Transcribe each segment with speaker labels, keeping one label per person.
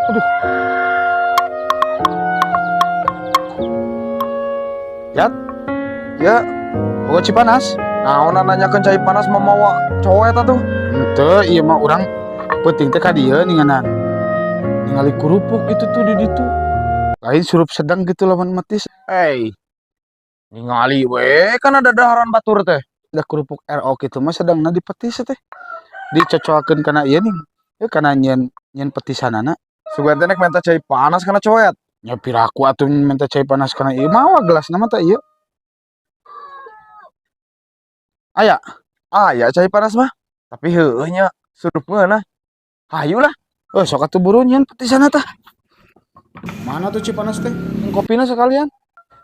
Speaker 1: Aduh, Yat, ya, bawa Cipanas.
Speaker 2: Nah, ona nanyakeun cai panas mamawa cowok eta tuh.
Speaker 1: Henteu, ieu mah urang penting teh ka dieu ninganan. Ningali kerupuk itu tuh di ditu. Lain surup sedang gitu lawan matis.
Speaker 2: Hei, ningali we kan ada daharan batur teh.
Speaker 1: Da kerupuk RO kitu mah sedangna di petis teh. Dicocokeun kana ieu nih. Ya kana nyeun nyeun petisanana.
Speaker 2: Sugan teh nek minta cai panas kana coet.
Speaker 1: Ya piraku atuh minta cai panas kana ieu mawa gelas nama teh ieu. Aya,
Speaker 2: Ya cai panas mah. Tapi heueuh nya surup ngeunah. Hayu lah.
Speaker 1: sok atuh buru nyeun petisanna tah. Mana tuh Cipanas teh? Yang kopina sekalian.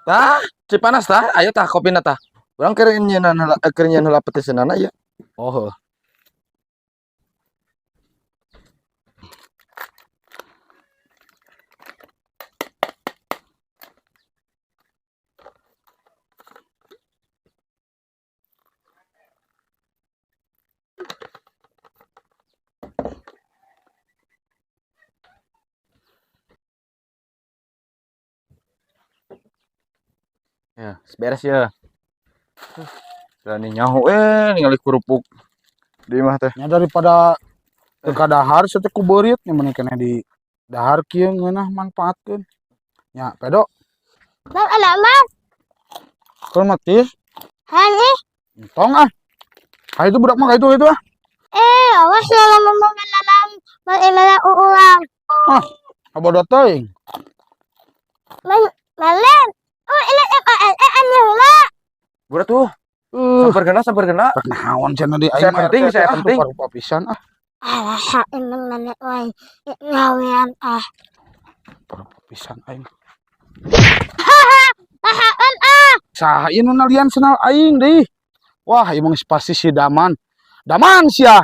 Speaker 2: Tah, cai panas tah. Ayo tah kopina tah. Urang keur nyieunna heula petisanana ya.
Speaker 1: Oh, heuh.
Speaker 2: Ya, beres ya. Berani nyaho ningali kerupuk di mah teh.
Speaker 1: Nya daripada teu kadahar teh ku beureut nya meni keneh di dahar kieu ngeunah manfaatkeun. Nya pedo.
Speaker 3: Bang alamat.
Speaker 1: Keur matis.
Speaker 3: Hani.
Speaker 1: Tong ah. Ah itu budak mah itu ah.
Speaker 3: Awas ya ngomong dalam bagaimana ulang.
Speaker 1: Ah, abodo teuing.
Speaker 3: Malen. Oh, ini anu lah.
Speaker 2: Udah tuh. Sabar kena.
Speaker 1: Naon cenah di
Speaker 2: Saya penting.
Speaker 1: Rupa pisan ah.
Speaker 3: Alah, emang mana wae. Ngawean ah.
Speaker 1: Rupa pisan aing.
Speaker 3: Tahaan ah.
Speaker 1: Saha ieu nu nalian senal aing deui. Wah, ieu mah pasti si Daman. Daman sia.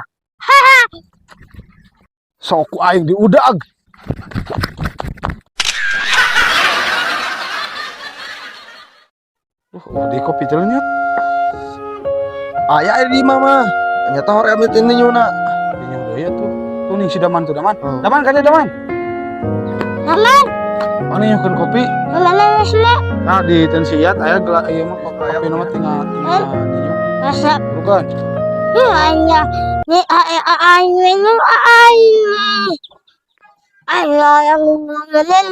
Speaker 1: Sok ku aing diudag. Di kopi teh nya.
Speaker 2: Aya di mama. Nyata hoream itu nyuna.
Speaker 1: Dinya deui atuh. Tuh nih si Daman tuh Daman.
Speaker 2: Oh.
Speaker 1: Daman kada Daman.
Speaker 3: Aman.
Speaker 1: Mana nyukeun kopi?
Speaker 3: Mana ngasih?
Speaker 1: Nah di tensiat aya gelas ieu mah kopi nama tinggal dinya.
Speaker 3: Rasa.
Speaker 1: Bukan.
Speaker 3: Hanya ni ayo ayo yang ngene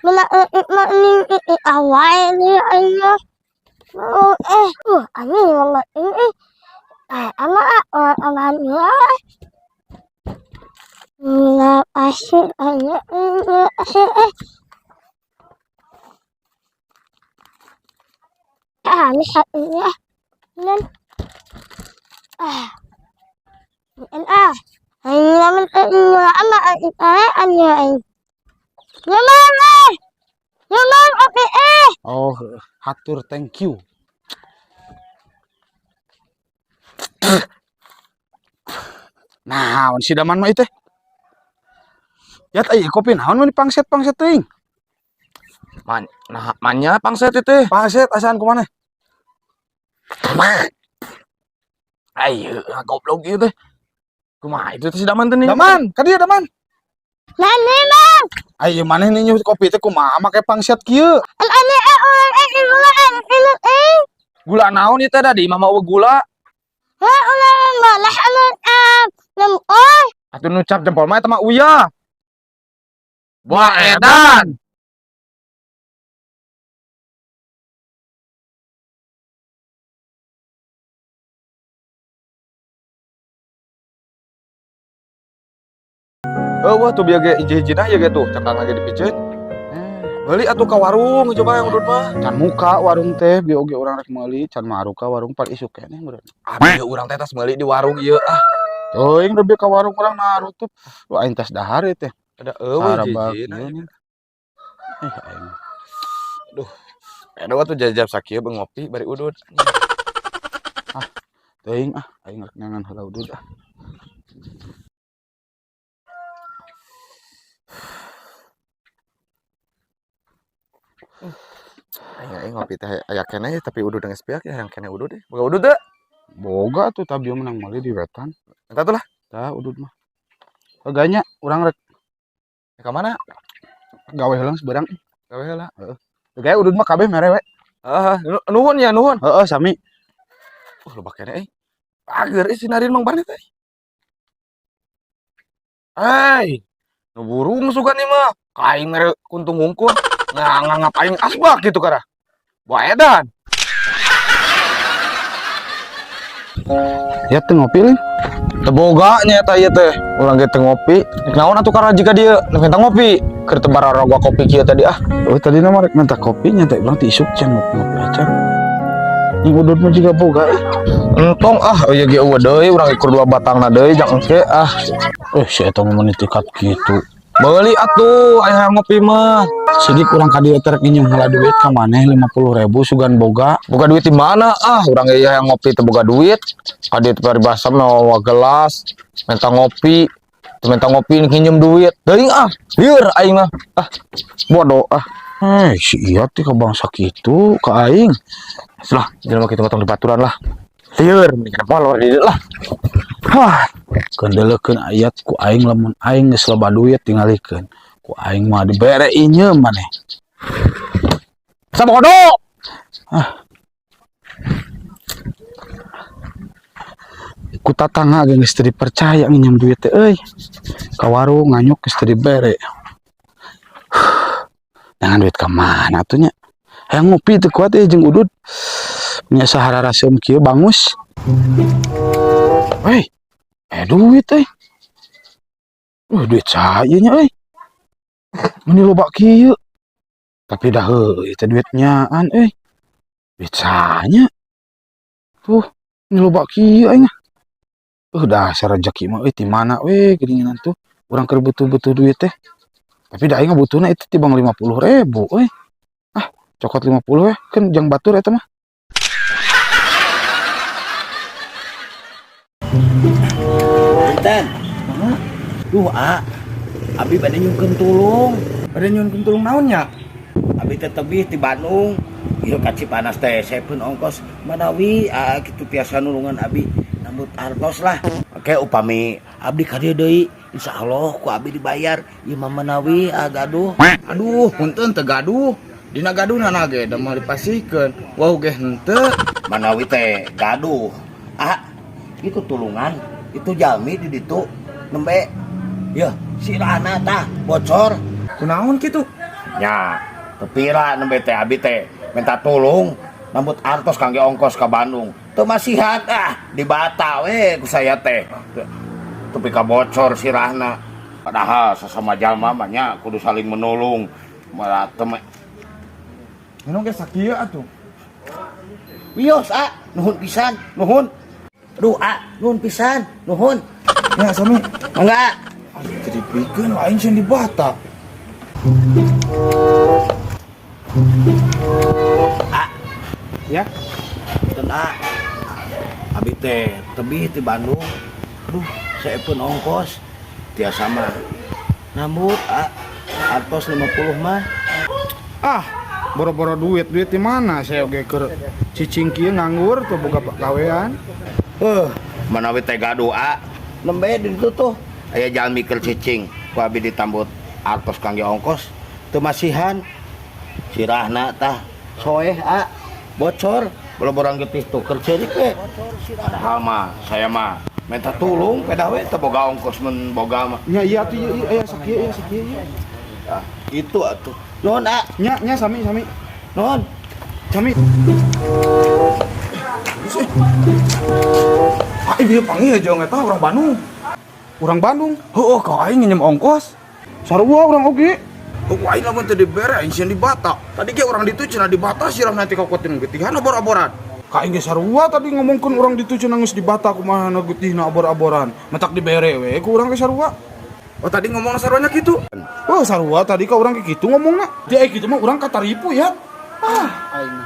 Speaker 3: mana awal ni ayo ani wala ini ama amanya na asyik ayo misalnya nan naman ama anya naman okay
Speaker 1: Oh, hatur thank you. Nah, si Daman mah itu. Ya teh kopi naon mah pangset teuing.
Speaker 2: Manya pangset itu.
Speaker 1: Pangset asan kumaneh?
Speaker 2: Ayo, goblok ieu teh. Kumaha itu si Daman teh nih?
Speaker 1: Daman, ka dieu Daman.
Speaker 3: nani mang
Speaker 1: Ayo maneh nih nyu kopi teh kumaha make pangset kieu?
Speaker 3: ane
Speaker 2: Gula naon ieu teh da di mama eueuh gula.
Speaker 3: ulah malah
Speaker 2: Atuh nucap jempol mah eta mah uyah. Buah edan. Wah tuh biar ge hiji-hijina ya ge tuh cekang lagi dipiceun. Beli atuh ka warung coba yang udut mah.
Speaker 1: Can muka warung teh bieu oge urang rek meuli can maruka warung pan isuk keneh meureun.
Speaker 2: Abi urang teh tas meuli di warung ieu ah.
Speaker 1: Teuing lebih ka warung urang narutup. Lu aing tes dahar teh.
Speaker 2: Ada eueuh
Speaker 1: Sarabak
Speaker 2: hiji-hijina.
Speaker 1: ieu. Aing.
Speaker 2: Aduh. Ada waktu jajab sakieu beung ngopi bari udut.
Speaker 1: Teuing aing rek ngangan heula udud ah.
Speaker 2: Aing ngopi teh aya keneh tapi udud geus piak ya yang keneh udud deh. Boga udud teh.
Speaker 1: Boga tuh tapi menang meuli di wetan.
Speaker 2: Eta tuh lah.
Speaker 1: Tah udud mah. Eganya urang rek
Speaker 2: Ka mana?
Speaker 1: Gawe heula seberang.
Speaker 2: Gawe heula.
Speaker 1: Kayak udud mah kabeh mere we.
Speaker 2: Nuhun ya nuhun.
Speaker 1: Heeh, sami.
Speaker 2: Loba kene Ager si Narin Mang Barnet euy. Hei, nu burung sugan nih mah. Kaing mere kuntung ngungkul. Ngapain asbak gitu kara. Bae edan.
Speaker 1: Ya teu ngopi lin.
Speaker 2: Teu boga nya eta ieu teh. Ulang ge teu ngopi. Naon atuh kara jika dia minta ngopi. Keur teu bararoga kopi kieu tadi ah.
Speaker 1: Oh tadi nama rek minta kopi nya teh urang teh isuk can ngopi acan. Yang udud mah juga boga.
Speaker 2: Entong ieu ge eueuh deui urang ikur 2 batangna deui jang engke ah.
Speaker 1: Si eta ngomong tikat gitu.
Speaker 2: Beuli atuh aya ngopi mah.
Speaker 1: Sidik urang ka dieu teh rek nginjem heula duit ka maneh 50.000 sugan boga.
Speaker 2: Boga duit di mana urang ge yang ngopi teu boga duit. Ka dieu paribasa mah gelas, minta ngopi. Teu minta ngopi nginjem duit. Teuing lieur aing mah. Bodoh
Speaker 1: Si iya teh ka bangsa kitu ka aing.
Speaker 2: Lah, jelema kitu potong di baturan lah. Lieur mending kana polo di dieu lah.
Speaker 1: Kendelekeun ayat ku aing lamun aing geus loba duit tingalikeun. Ku aing mah dibere inyeum maneh.
Speaker 2: Sabodo.
Speaker 1: Ku tatangga ge geus teu dipercaya nginjem duit teh euy. Ka warung nganyuk geus teu dibere. Dengan duit ka mana atuh nya? Hayang ngopi teu kuat jeung udud. Nya sahara raseum kieu bangus. Hei. Duit euy. Duit saya nya euy. Meni loba kieu. Tapi dah heueuy teh duit nyaan euy. Duit sanya. Tuh, meni loba kieu aing. Dasar rezeki mah euy ti mana we geuningan tuh. Urang keur butuh-butuh duit teh. Tapi da aing butuhna itu tibang 50.000 euy. Cokot 50 we kan jang batur eta mah.
Speaker 4: Punten. Duh, abi bade nyunkeun tulung.
Speaker 2: Bade nyunkeun tulung naon nya?
Speaker 4: Abi teh tebih ti Bandung. Ieu ka Cipanas teh sepeun ongkos manawi kitu tiasa nulungan abi nambut artos lah. Oke upami abdi ka dieu deui, insyaallah ku abi dibayar. Ieu mah manawi gaduh.
Speaker 2: Aduh, punten teu gaduh. Dina gaduhna ge da mah dipasihkeun. Wau ge henteu.
Speaker 4: Manawi teh gaduh. Itu tulungan, itu jalmi di ditu nembe. Ya, si Rana tah bocor.
Speaker 2: Kunaon kitu?
Speaker 4: Nya, tepira nembe teh abi teh minta tolong nambut artos kangge ongkos ka Bandung. Teu masihat di Bata we ku saya teh. Tapi ka bocor sirahna. Padahal sesama jalma mah nya kudu saling menolong. Malah teu
Speaker 2: Anu ge sakieu atuh.
Speaker 4: wios nuhun pisan, nuhun. Aduh nuhun pisan, nuhun.
Speaker 2: Ya sami.
Speaker 4: Enggak.
Speaker 2: Jadi pikeun lain sieun di Bata.
Speaker 4: Ya. Dan abi teh tebih di Bandung. Aduh, saepeun ongkos tiasa mah. Nambut artos 50 mah.
Speaker 1: Boro-boro duit di mana saya oge keur cicing kieu nganggur tuh boga gawean.
Speaker 4: Manawi teh gaduh nembe di ditu tuh aya jalmi keur cicing ku abi ditambut artos kangge ongkos teu masihan sirahna tah soeh bocor boro-boro getih tuh keur ceurik we padahal mah saya mah minta tulung pedah we teu boga ongkos mun boga mah
Speaker 1: Nya iya tuh aya sakieu ieu.
Speaker 4: Itu atuh nuhun
Speaker 1: Nya sami.
Speaker 4: nuhun
Speaker 1: Sami.
Speaker 2: Ieu panggil jeung eta urang Bandung.
Speaker 1: Urang Bandung.
Speaker 2: Heueuh ka aing nginjem ongkos.
Speaker 1: Sarua urang oge.
Speaker 2: Aing lamun teu dibere aing sieun di Bata. Tadi ge urang ditu cenah di Bata sirah nanti kakuatin getihana abor-aboran.
Speaker 1: Ka aing ge sarua tadi ngomongkeun urang ditu cenah geus di Bata kumaha na getihna abor-aboran. Mentak dibere we ku urang ge sarua.
Speaker 2: Oh tadi ngomongna sarwana kitu.
Speaker 1: Sarua tadi ka urang ge kitu ngomongna. Dia kitu mah urang kataripu ya. Aing